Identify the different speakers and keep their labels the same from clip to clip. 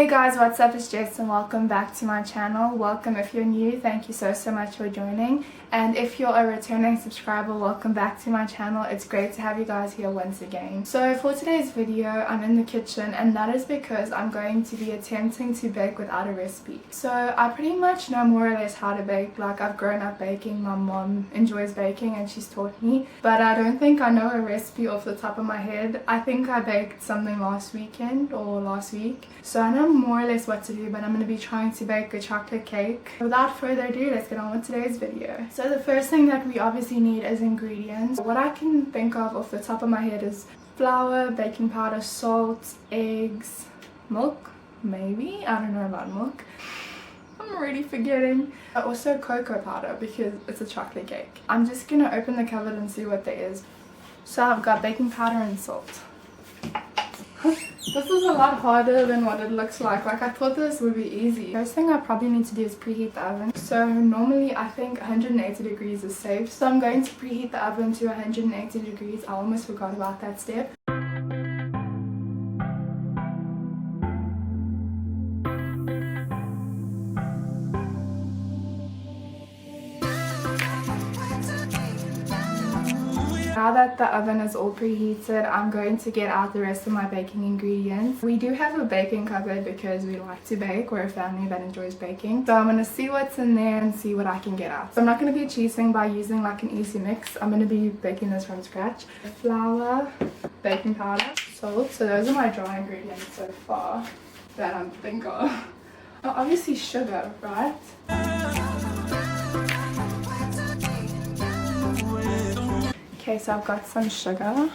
Speaker 1: Hey guys, what's up? It's Jess and welcome back to my channel. Welcome if you're new, thank you so much for joining. And if you're a returning subscriber, welcome back to my channel. It's great to have you guys here once again. So for today's video, I'm in the kitchen and that is because I'm going to be attempting to bake without a recipe. So I pretty much know more or less how to bake. Like, I've grown up baking, my mom enjoys baking and she's taught me. But I don't think I know a recipe off the top of my head. I think I baked something last weekend or last week. So I know more or less what to do, but I'm going to be trying to bake a chocolate cake. Without further ado, let's get on with today's video. So the first thing that we obviously need is ingredients. What I can think of off the top of my head is flour, baking powder, salt, eggs, milk, maybe? I don't know about milk. I'm already forgetting. Also cocoa powder because it's a chocolate cake. I'm just going to open the cupboard and see what there is. So I've got baking powder and salt. This is a lot harder than what it looks like. I thought this would be easy. First thing I probably need to do is preheat the oven. So normally I think 180 degrees is safe. So I'm going to preheat the oven to 180 degrees. I almost forgot about that step. Now that the oven is all preheated, I'm going to get out the rest of my baking ingredients. We do have a baking cupboard because we like to bake. We're a family that enjoys baking. So I'm going to see what's in there and see what I can get out. So I'm not going to be cheating by using like an easy mix. I'm going to be baking this from scratch. Flour, baking powder, salt. So those are my dry ingredients so far that I'm thinking of. Oh, obviously sugar, right? Okay, so I've got some sugar.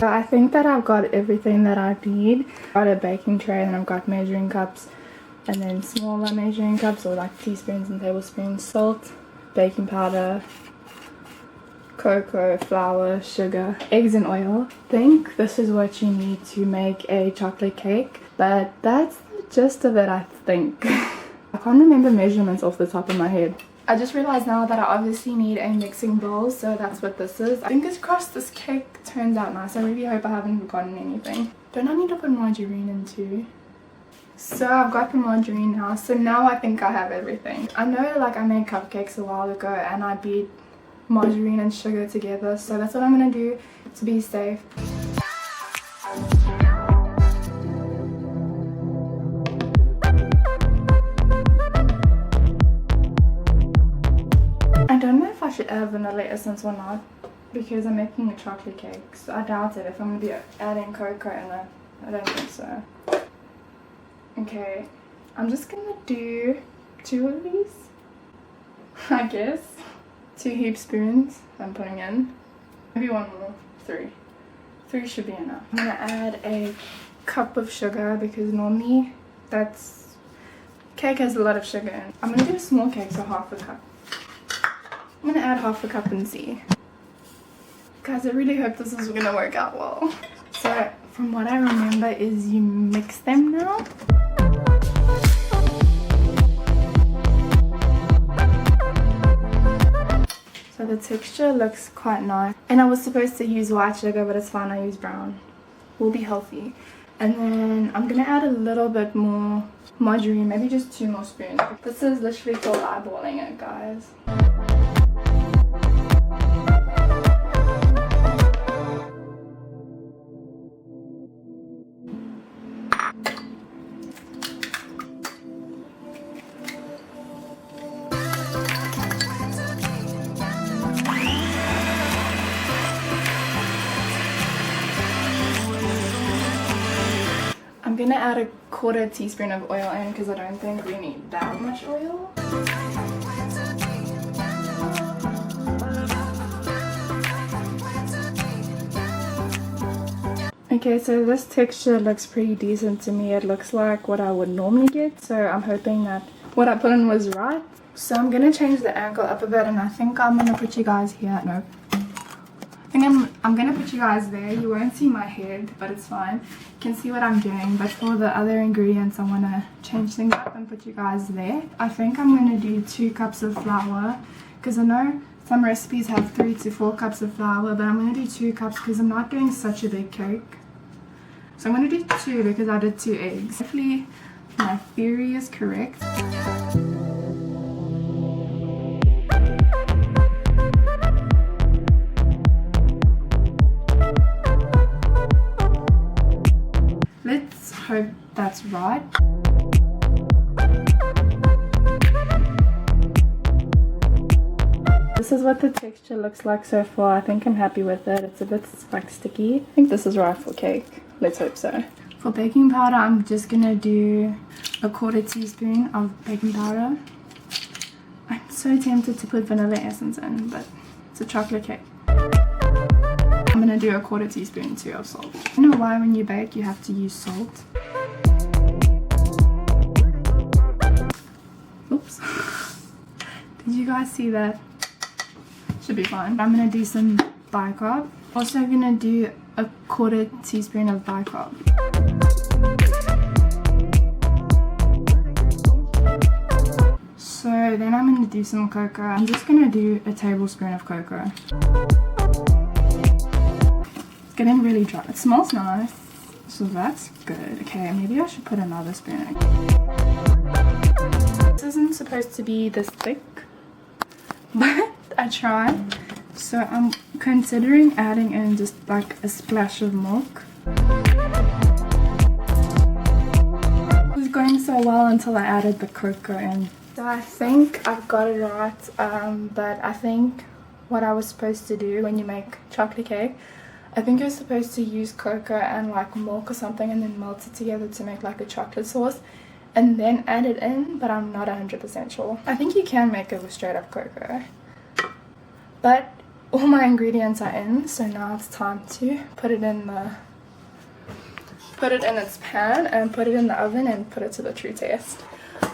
Speaker 1: So I think that I've got everything that I need. I've got a baking tray and I've got measuring cups and then smaller measuring cups or like teaspoons and tablespoons, salt, baking powder, cocoa, flour, sugar, eggs and oil. I think this is what you need to make a chocolate cake, but that's just of it, I think. I can't remember measurements off the top of my head. I just realized now that I obviously need a mixing bowl, so that's what this is. Fingers crossed this cake turns out nice. I really hope I haven't forgotten anything. Don't I need to put margarine in too? So I've got the margarine now, so now I think I have everything. I know like I made cupcakes a while ago and I beat margarine and sugar together, so that's what I'm gonna do to be safe. I don't know if I should add vanilla essence or not because I'm making a chocolate cake, so I doubt it if I'm going to be adding cocoa in it. I don't think so. Okay, I'm just going to do 2 of these, I guess. 2 heap spoons I'm putting in. Maybe 1 more. 3. 3 should be enough. I'm going to add a cup of sugar because normally cake has a lot of sugar in. I'm going to do a small cake, so half a cup. I'm going to add half a cup and see. Guys, I really hope this is going to work out well. So, from what I remember is you mix them now. So the texture looks quite nice. And I was supposed to use white sugar, but it's fine, I use brown. We'll be healthy. And then I'm going to add a little bit more margarine, maybe just 2 more spoons. This is literally called eyeballing it, guys. I'm gonna add a 1/4 teaspoon of oil in because I don't think we need that much oil. Okay, so this texture looks pretty decent to me. It looks like what I would normally get, so I'm hoping that what I put in was right. So I'm gonna change the angle up a bit and I think I'm gonna put you guys here. No. I think I'm gonna put you guys there. You won't see my head, but it's fine. You can see what I'm doing, but for the other ingredients I want to change things up and put you guys there. I think I'm gonna do 2 cups of flour because I know Some recipes have 3 to 4 cups of flour, but I'm going to do 2 cups because I'm not doing such a big cake. So I'm going to do 2 because I did 2 eggs. Hopefully my theory is correct. Let's hope that's right. This is what the texture looks like so far. I think I'm happy with it. It's a bit like sticky. I think this is right for cake. Let's hope so. For baking powder, I'm just gonna do a 1/4 teaspoon of baking powder. I'm so tempted to put vanilla essence in, but it's a chocolate cake. I'm gonna do a 1/4 teaspoon too of salt. I don't know why when you bake you have to use salt. Oops. Did you guys see that? Should be fine. I'm gonna do some bicarb. Also gonna do a 1/4 teaspoon of bicarb. So then I'm gonna do some cocoa. I'm just gonna do a tablespoon of cocoa. It's getting really dry. It smells nice, so that's good. Okay, maybe I should put another spoon in. This isn't supposed to be this thick, but I tried. So I'm considering adding in just like a splash of milk. It was going so well until I added the cocoa in. So I think I've got it right, but I think what I was supposed to do when you make chocolate cake, I think you're supposed to use cocoa and like milk or something and then melt it together to make like a chocolate sauce and then add it in, but I'm not 100% sure. I think you can make it with straight up cocoa. But all my ingredients are in, so now it's time to put it in its pan and put it in the oven and put it to the true test.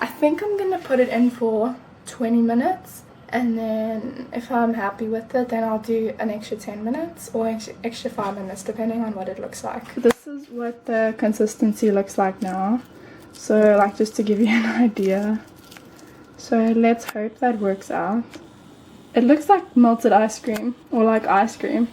Speaker 1: I think I'm gonna put it in for 20 minutes, and then if I'm happy with it, then I'll do an extra 10 minutes or extra 5 minutes depending on what it looks like. This is what the consistency looks like now. So like just to give you an idea. So let's hope that works out. It looks like melted ice cream, or like ice cream.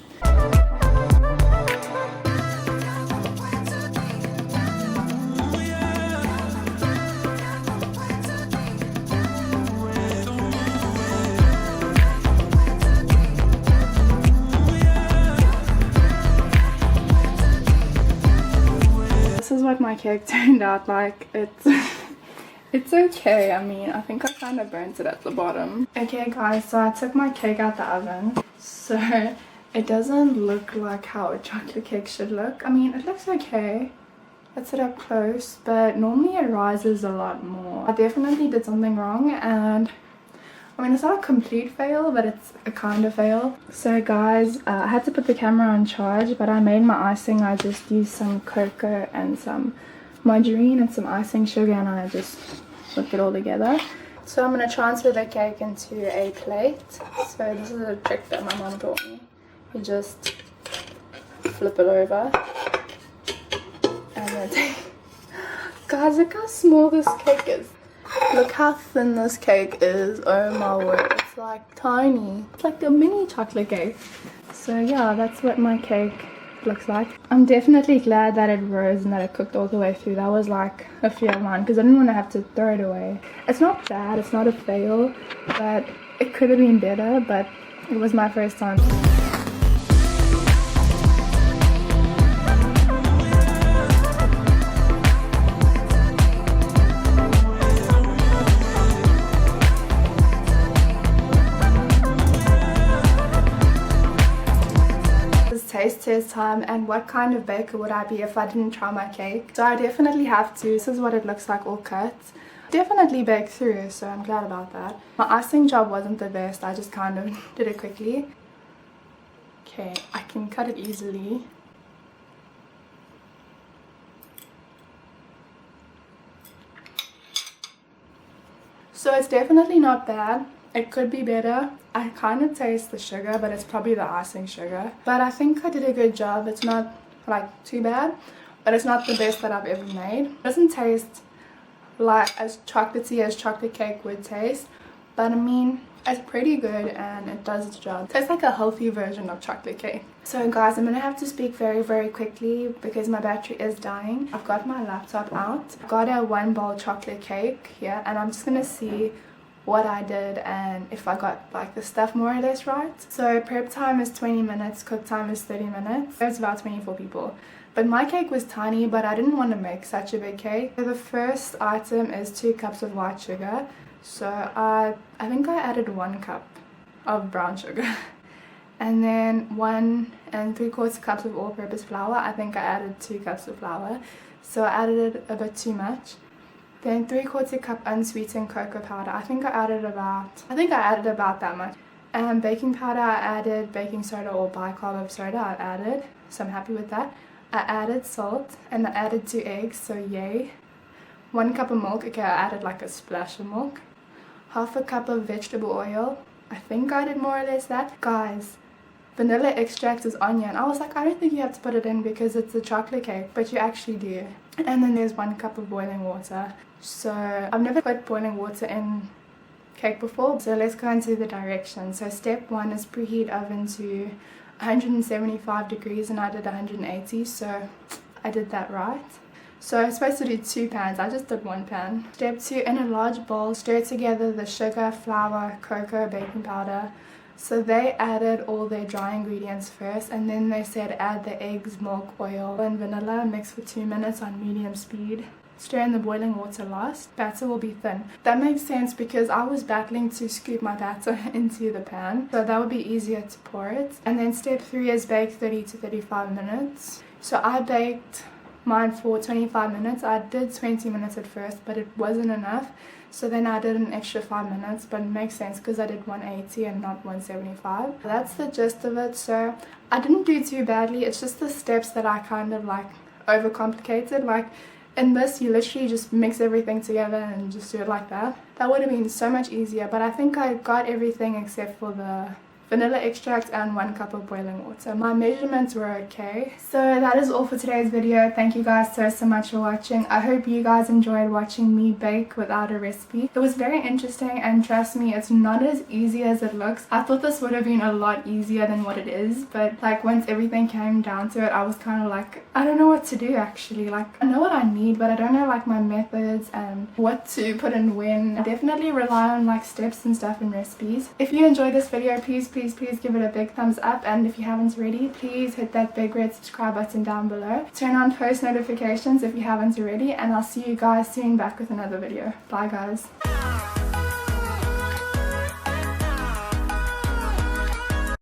Speaker 1: This is what my cake turned out like. It's okay. I mean, I think I kind of burnt it at the bottom. Okay guys, so I took my cake out the oven. So it doesn't look like how a chocolate cake should look. I mean, it looks okay. Let's sit up close, but normally it rises a lot more. I definitely did something wrong, and I mean, it's not a complete fail, but it's a kind of fail. So guys, I had to put the camera on charge, but I made my icing. I just used some cocoa and some margarine and some icing sugar, and I just whipped it all together. So I'm going to transfer the cake into a plate. So this is a trick that my mom taught me. You just flip it over and then take... Guys, look how small this cake is. Look how thin this cake is. Oh my word, it's like tiny. It's like a mini chocolate cake. So yeah, that's what my cake looks like. I'm definitely glad that it rose and that it cooked all the way through. That was like a fear of mine because I didn't want to have to throw it away. It's not bad, it's not a fail, but it could have been better, but it was my first time. Taste test time, and what kind of baker would I be if I didn't try my cake? So I definitely have to. This is what it looks like all cut. Definitely baked through, so I'm glad about that. My icing job wasn't the best. I just kind of did it quickly. Okay, I can cut it easily. So it's definitely not bad. It could be better. I kind of taste the sugar, but it's probably the icing sugar. But I think I did a good job. It's not like too bad, but it's not the best that I've ever made. It doesn't taste like as chocolatey as chocolate cake would taste, but I mean, It's pretty good and it does its job. It's like a healthy version of chocolate cake. So guys, I'm gonna have to speak very quickly because my battery is dying. I've got my laptop out. I've got a 1 bowl chocolate cake here, and I'm just gonna see what I did and if I got like the stuff more or less right. So prep time is 20 minutes, cook time is 30 minutes. There's about 24 people. But my cake was tiny, but I didn't want to make such a big cake. So the first item is 2 cups of white sugar. So I think I added 1 cup of brown sugar. And then 1 3/4 cups of all-purpose flour. I think I added 2 cups of flour. So I added a bit too much. Then 3/4 cup unsweetened cocoa powder. I think I added about that much. And baking powder, I added baking soda or bicarb of soda. I added, so I'm happy with that. I added salt and I added 2 eggs, so yay. 1 cup of milk. Okay, I added like a splash of milk. Half a cup of vegetable oil. I think I did more or less that. Guys, vanilla extract is on here, and I was like, I don't think you have to put it in because it's a chocolate cake, but you actually do. And then there's 1 cup of boiling water. So I've never put boiling water in cake before, so let's go into the directions. So step 1 is preheat oven to 175 degrees, and I did 180, so I did that right. So I'm supposed to do 2 pans, I just did 1 pan. Step 2, in a large bowl, stir together the sugar, flour, cocoa, baking powder. So they added all their dry ingredients first, and then they said add the eggs, milk, oil, and vanilla. Mix for 2 minutes on medium speed. Stir in the boiling water last. Batter will be thin. That makes sense because I was battling to scoop my batter into the pan, so that would be easier to pour it. And then step 3 is bake 30 to 35 minutes. So I baked mine for 25 minutes. I did 20 minutes at first, but it wasn't enough. So then I did an extra 5 minutes, but it makes sense because I did 180 and not 175. That's the gist of it. So I didn't do too badly. It's just the steps that I kind of like overcomplicated. Like in this, you literally just mix everything together and just do it like that. That would have been so much easier, but I think I got everything except for the vanilla extract and 1 cup of boiling water. My measurements were okay. So that is all for today's video. Thank you guys so much for watching. I hope you guys enjoyed watching me bake without a recipe. It was very interesting, and trust me, it's not as easy as it looks. I thought this would have been a lot easier than what it is, but like once everything came down to it, I was kind of like, I don't know what to do actually. Like I know what I need, but I don't know like my methods and what to put in when. I definitely rely on like steps and stuff in recipes. If you enjoyed this video, please give it a big thumbs up, and if you haven't already, please hit that big red subscribe button down below. Turn on post notifications if you haven't already, and I'll see you guys soon back with another video. Bye guys.